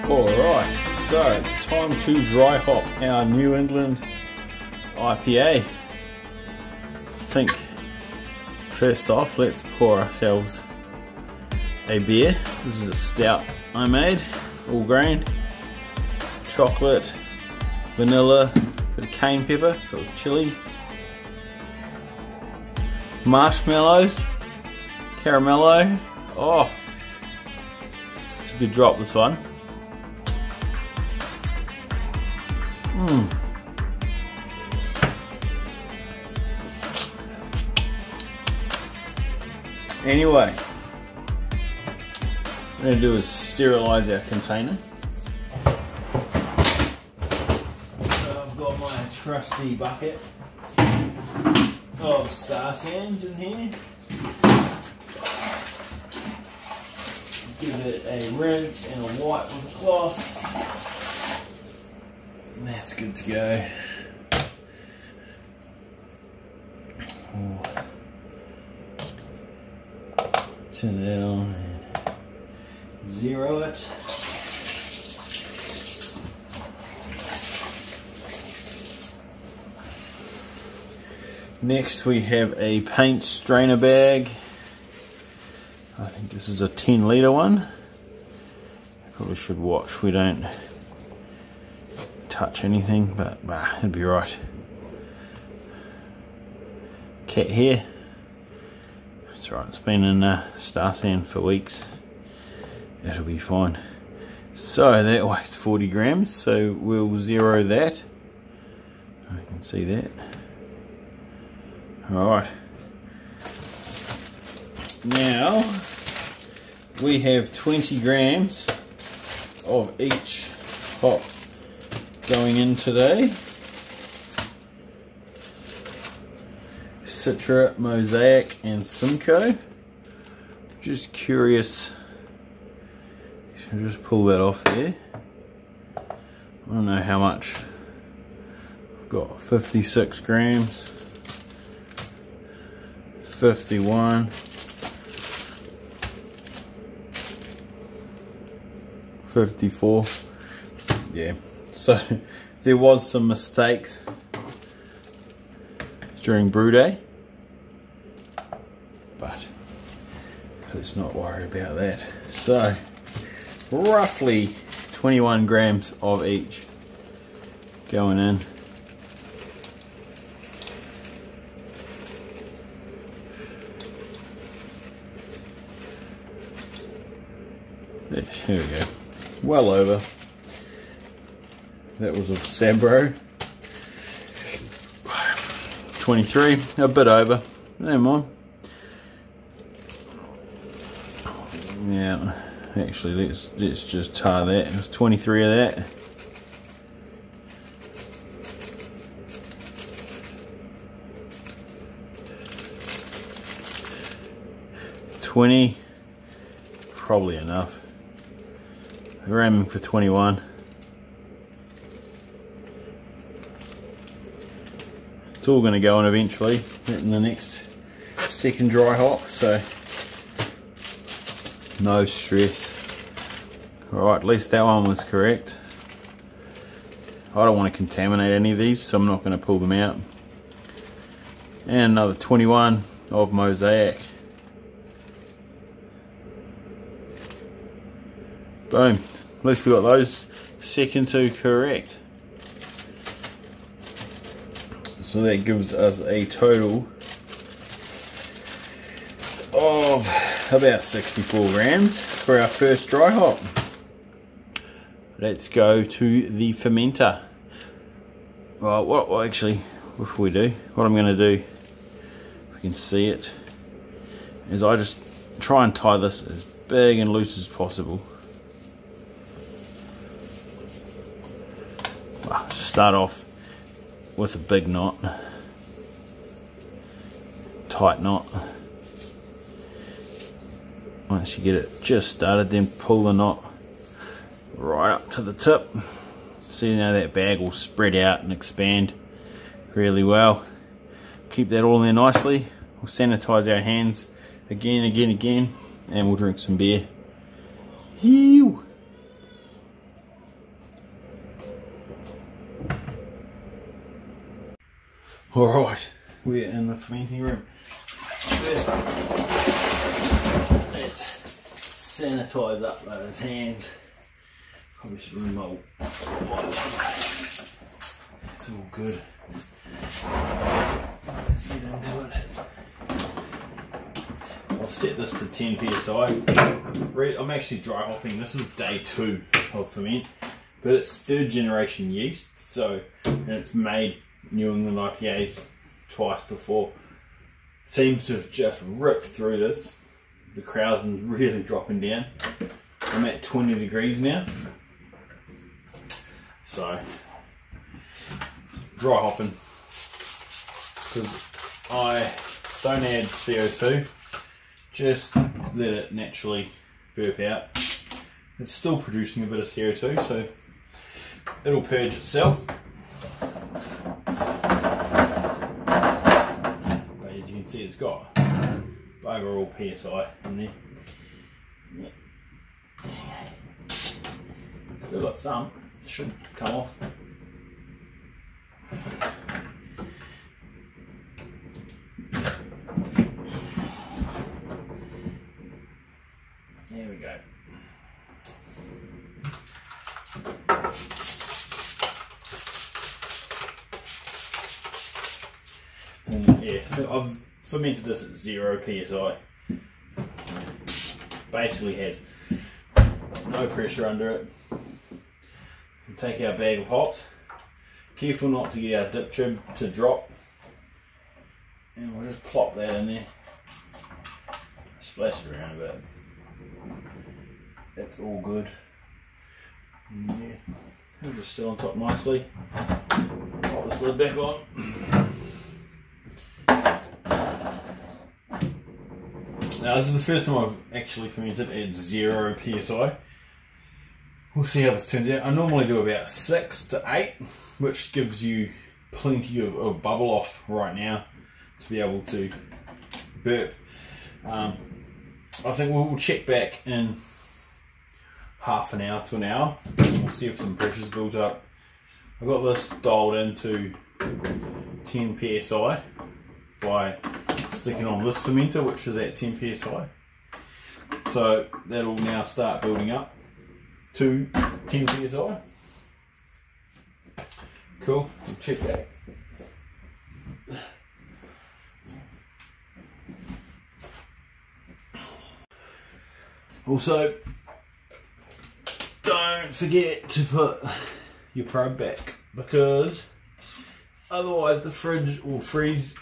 Alright, so it's time to dry hop our New England IPA. I think first off, let's pour ourselves a beer. This is a stout I made, all grain, chocolate, vanilla, bit of cane pepper, so it's chili, marshmallows, caramello. Oh, it's a good drop, this one. Anyway, what we're going to do is sterilize our container. So I've got my trusty bucket of Star Sands in here. Give it a rinse and a wipe with a cloth. And that's good to go. Turn that on and zero it. Next we have a paint strainer bag. I think this is a 10-litre one. Probably should watch we don't touch anything, but it'd be right. Cat hair. That's right, it's been in Star Sand for weeks. That'll be fine. So that weighs 40 grams, so we'll zero that. I can see that. Alright. Now we have 20 grams of each hop going in today. Citra, Mosaic and Simcoe. Just curious, I'll just pull that off there. I don't know how much. I've got 56 grams, 51, 54. Yeah, so there was some mistakes during brew day, but let's not worry about that. So roughly 21 grams of each going in. Here we go. Well over. That was of Sabro. 23, a bit over. Never mind. Yeah, actually let's just tar that. It was 23 of that. $20, probably enough. We're aiming for 21. It's all going to go in eventually in the next second dry hop, so no stress. Alright, at least that one was correct. I don't want to contaminate any of these, so I'm not going to pull them out. And another 21 of Mosaic. Boom. At least we got those second two correct. So that gives us a total of about 64 grams for our first dry hop. Let's go to the fermenter. Well, actually, before we do, what I'm going to do, if you can see it, is I just try and tie this as big and loose as possible. Start off with a big knot, tight knot. Once you get it just started, then pull the knot right up to the tip. So you know that bag will spread out and expand really well. Keep that all in there nicely. We'll sanitize our hands again, and we'll drink some beer. Ew. Alright, we're in the fermenting room. First, let's sanitize up those hands. Probably should remove it's all good. Let's get into it. I've set this to 10 psi. I'm actually dry hopping. This is day 2 of ferment, but it's 3rd generation yeast, so and it's made New England IPAs twice before. Seems to have just ripped through this. The Krausen's really dropping down. I'm at 20 degrees now. So, dry hopping. Because I don't add CO2. Just let it naturally burp out. It's still producing a bit of CO2, so it'll purge itself. As you can see, it's got bugger all PSI in there. Still got some, it should come off. There we go. And yeah, I've fermented this at 0 psi. Basically has no pressure under it. We'll take our bag of hops. Careful not to get our dip tube to drop. And we'll just plop that in there. Splash it around a bit. That's all good. And yeah, it'll just sit on top nicely. Pop this lid back on. Now this is the first time I've actually fermented at 0 psi. We'll see how this turns out. I normally do about 6 to 8, which gives you plenty of bubble off right now to be able to burp. I think we'll check back in half an hour to an hour and we'll see if some pressure's built up. I've got this dialed into 10 psi by sticking on this fermenter, which is at 10 psi. So that'll now start building up to 10 psi. Cool, we'll check that. Also, don't forget to put your probe back, because otherwise the fridge will freeze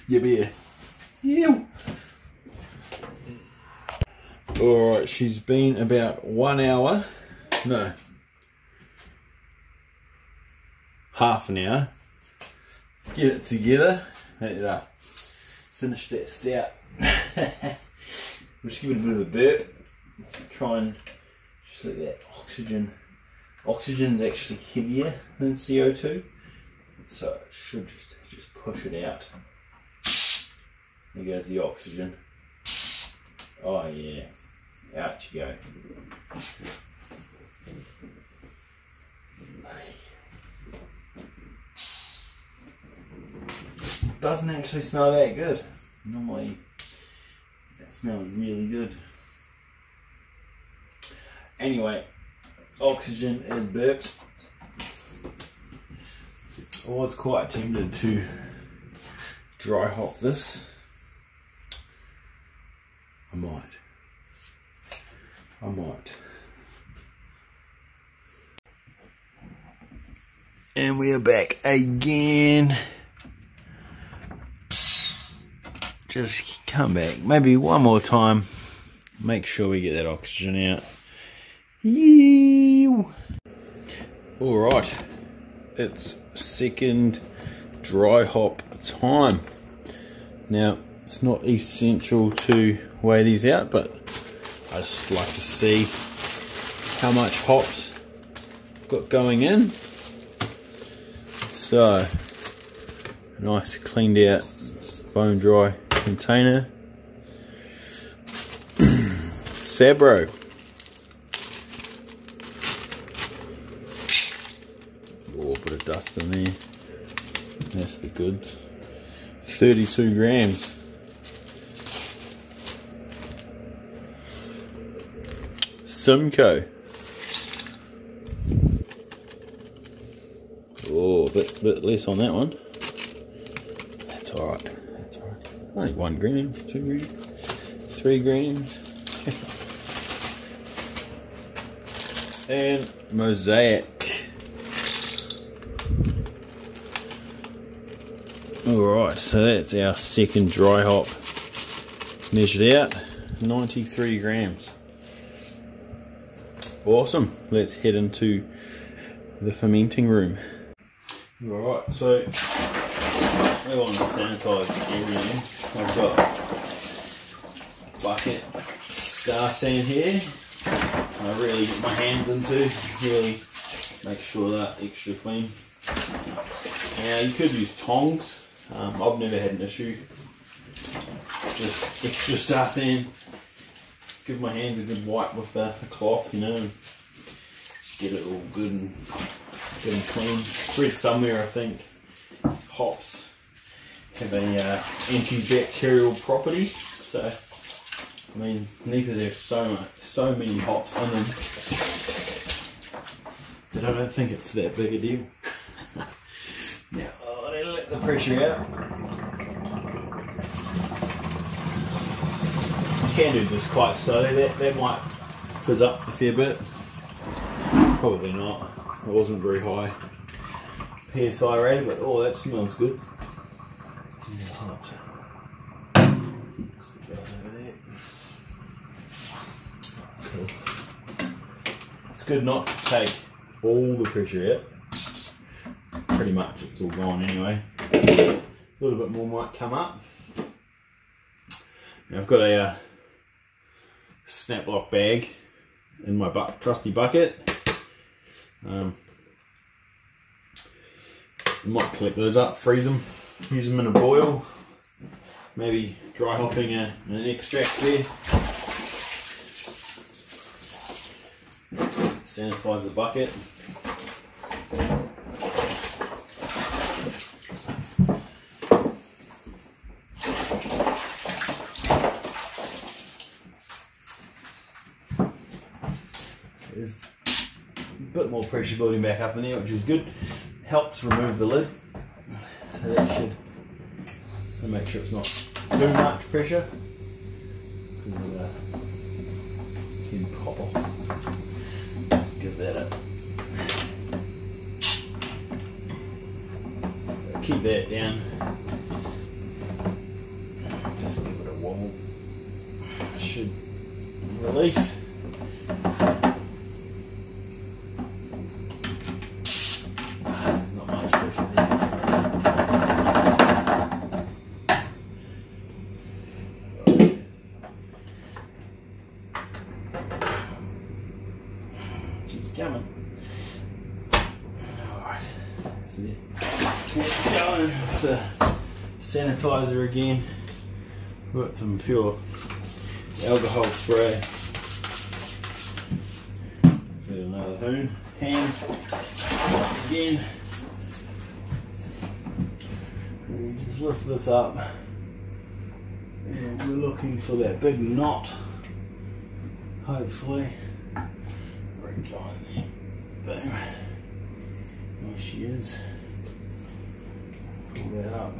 your beer. Yeah. Alright, she's been about 1 hour, no, half an hour. Get it together, finish that stout. We'll just give it a bit of a burp. Try and just let that oxygen is actually heavier than CO2, so it should just push it out. There goes the oxygen. Oh yeah, out you go. Doesn't actually smell that good. Normally that smells really good. Anyway, oxygen is burped. I was quite tempted to dry hop this. I might. And we are back again. Just come back, maybe one more time. Make sure we get that oxygen out. Alright, it's second dry hop time. Now, it's not essential to weigh these out, but I just like to see how much hops I've got going in. So, a nice cleaned out bone dry container. Sabro. Oh, a bit of dust in there. That's the goods. 32 grams. Simcoe. Oh, a bit less on that one. That's alright. That's alright. Only 1 gram, 2 grams, 3 grams. And Mosaic. Alright, so that's our second dry hop measured out. 93 grams. Awesome. Let's head into the fermenting room. Alright, so we want to sanitize everything. I've got a bucket star sand here. I really get my hands into, really make sure that extra clean. Now you could use tongs. I've never had an issue. Just extra star sand. Give my hands a good wipe with the cloth, you know, and get it all good and clean. Read somewhere, I think, hops have a antibacterial property. So, I mean, neither there's so many hops in them that I don't think it's that big a deal. Now, I'll let the pressure out. You can do this quite slowly. That might fizz up a fair bit. Probably not. It wasn't very high PSI rated, but oh, that smells good. Cool. It's good not to take all the pressure out. Pretty much it's all gone anyway. A little bit more might come up. Now I've got a snap lock bag in my trusty bucket. Might collect those up, freeze them, use them in a boil, maybe dry hopping an extract there. Sanitize the bucket. There's a bit more pressure building back up in there, which is good. Helps remove the lid, so that should make sure it's not too much pressure, because it can pop off. Just give that a keep that down. Just give it a wobble. It should release. She's coming. Alright, so let's go with the sanitizer again. We've got some pure alcohol spray. Get another hoon. Hands again. And just lift this up. And we're looking for that big knot. Hopefully. Boom. There she is. Pull that up.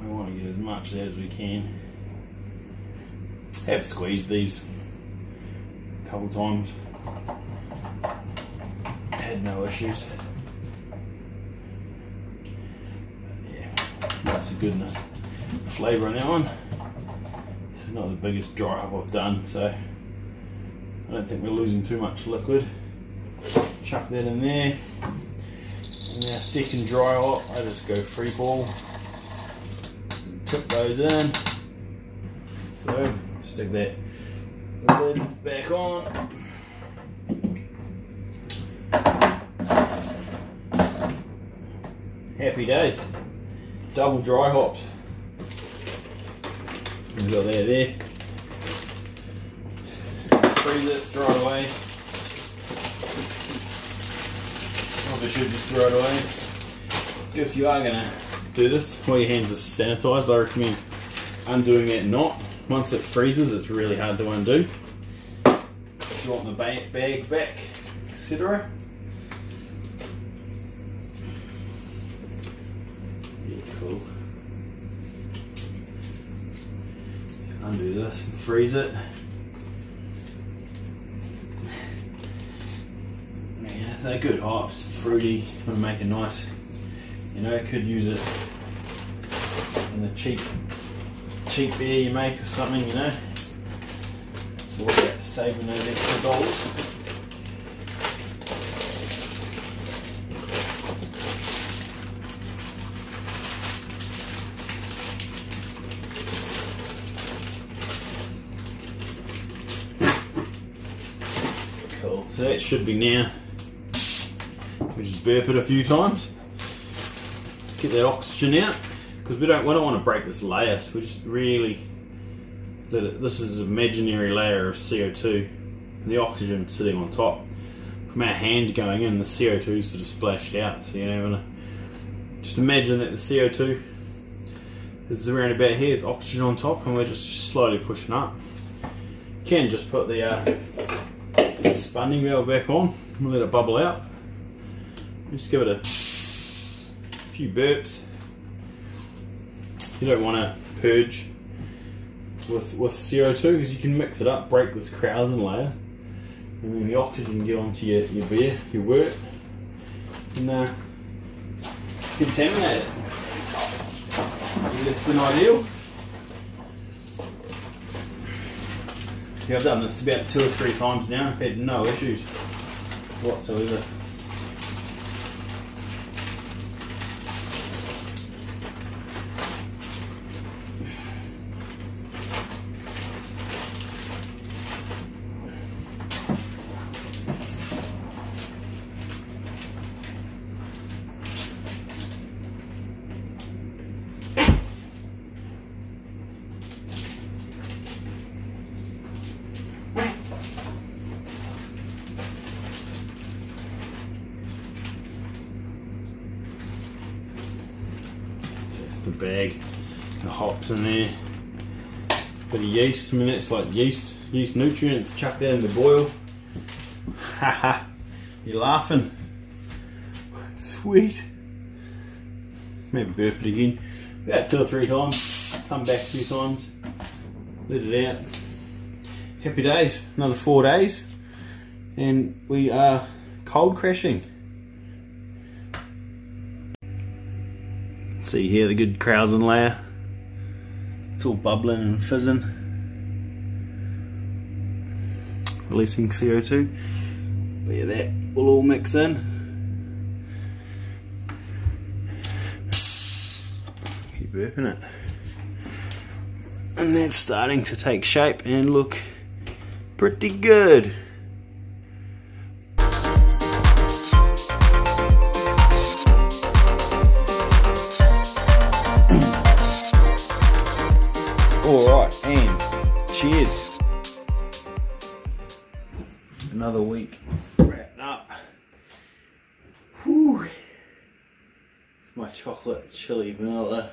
We want to get as much of that as we can. Have squeezed these a couple times. Had no issues. That's a good enough flavour on that one. This is not the biggest dry hop I've done, so I don't think we're losing too much liquid. Chuck that in there. And our second dry hop, I just go free ball. Tip those in. Boom. Stick that lid back on. Happy days. Double dry hopped. We've got that there. freeze it, throw it away. Probably should just throw it away. If you are going to do this while your hands are sanitised, I recommend undoing that knot. Once it freezes, it's really hard to undo. If you want the bag back, etc. Yeah, cool. Undo this and freeze it. Yeah, they're good hops, fruity. Gonna make a nice, you know, could use it in the cheap beer you make or something, you know. It's all about saving those extra dollars. Cool, so that should be now. We just burp it a few times. Get that oxygen out. Because we don't want to break this layer, so we just really let it. This is an imaginary layer of CO2, and the oxygen sitting on top. From our hand going in, the CO2 sort of splashed out. So you know, just imagine that the CO2 is around about here. There's oxygen on top, and we're just slowly pushing up. You can just put the spunding valve back on and let it bubble out. Just give it a few burps. You don't want to purge with CO2 because you can mix it up, break this krausen layer, and then the oxygen get onto your beer, your wort, and contaminate it. Less than ideal. Yeah, I've done this about 2 or 3 times now. I've had no issues whatsoever. The bag, the hops in there, bit of yeast. I mean, that's like yeast nutrients. Chuck that in the boil. Haha, you're laughing. Sweet. Maybe burp it again. About 2 or 3 times. Come back a few times. Let it out. Happy days. Another 4 days, and we are cold crashing. See here the good krausen layer. It's all bubbling and fizzing, releasing CO2. But yeah, that will all mix in. Keep burping it. And that's starting to take shape and look pretty good. Alright, and cheers. Another week wrapped up. Whew. It's my chocolate chili vanilla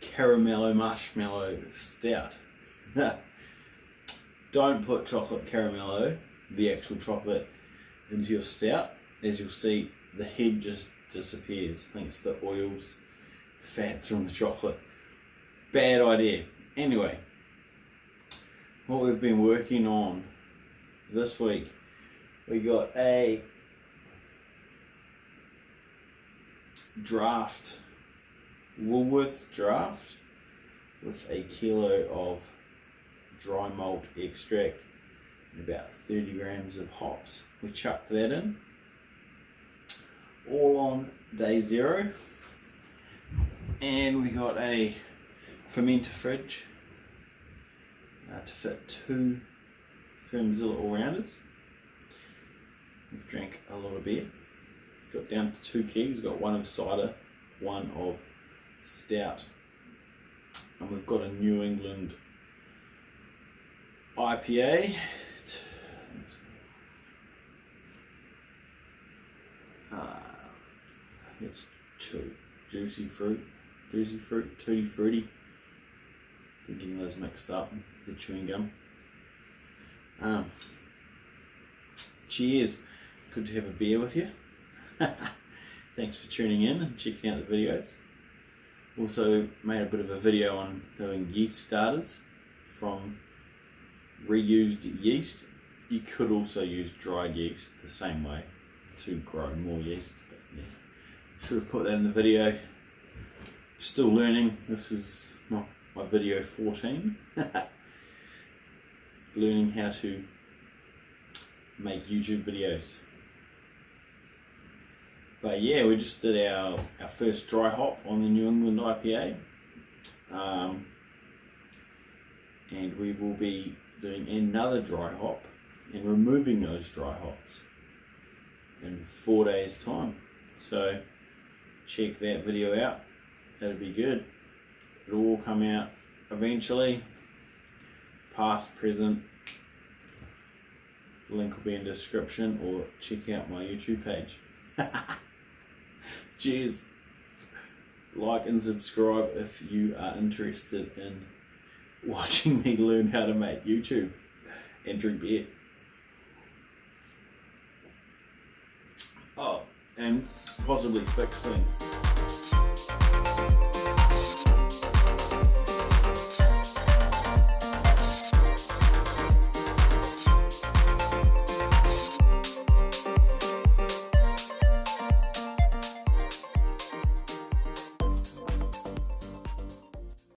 caramello marshmallow stout. Don't put chocolate caramello, the actual chocolate, into your stout. As you'll see, the head just disappears. I think it's the oils, fats from the chocolate. Bad idea. Anyway, what we've been working on this week, we got a draft, Woolworth draft, with a kilo of dry malt extract and about 30 grams of hops. We chucked that in, all on day 0, and we got a fermenter fridge to fit 2 Fermzilla all-rounders. We've drank a lot of beer. Got down to 2 kegs. Got 1 of cider, 1 of stout, and we've got a New England IPA. I think it's juicy fruit, tutti frutti. Been getting those mixed up, the chewing gum. Cheers, good to have a beer with you. Thanks for tuning in and checking out the videos. Also made a bit of a video on doing yeast starters from reused yeast. You could also use dried yeast the same way to grow more yeast. But yeah, should have put that in the video. Still learning. This is my video 14. Learning how to make YouTube videos. But yeah, we just did our first dry hop on the New England IPA. And we will be doing another dry hop and removing those dry hops in 4 days time. So check that video out, that'll be good. It'll all come out eventually, past, present. Link will be in the description, or check out my YouTube page. Cheers. Like and subscribe if you are interested in watching me learn how to make YouTube and drink beer. Oh, and possibly fix things.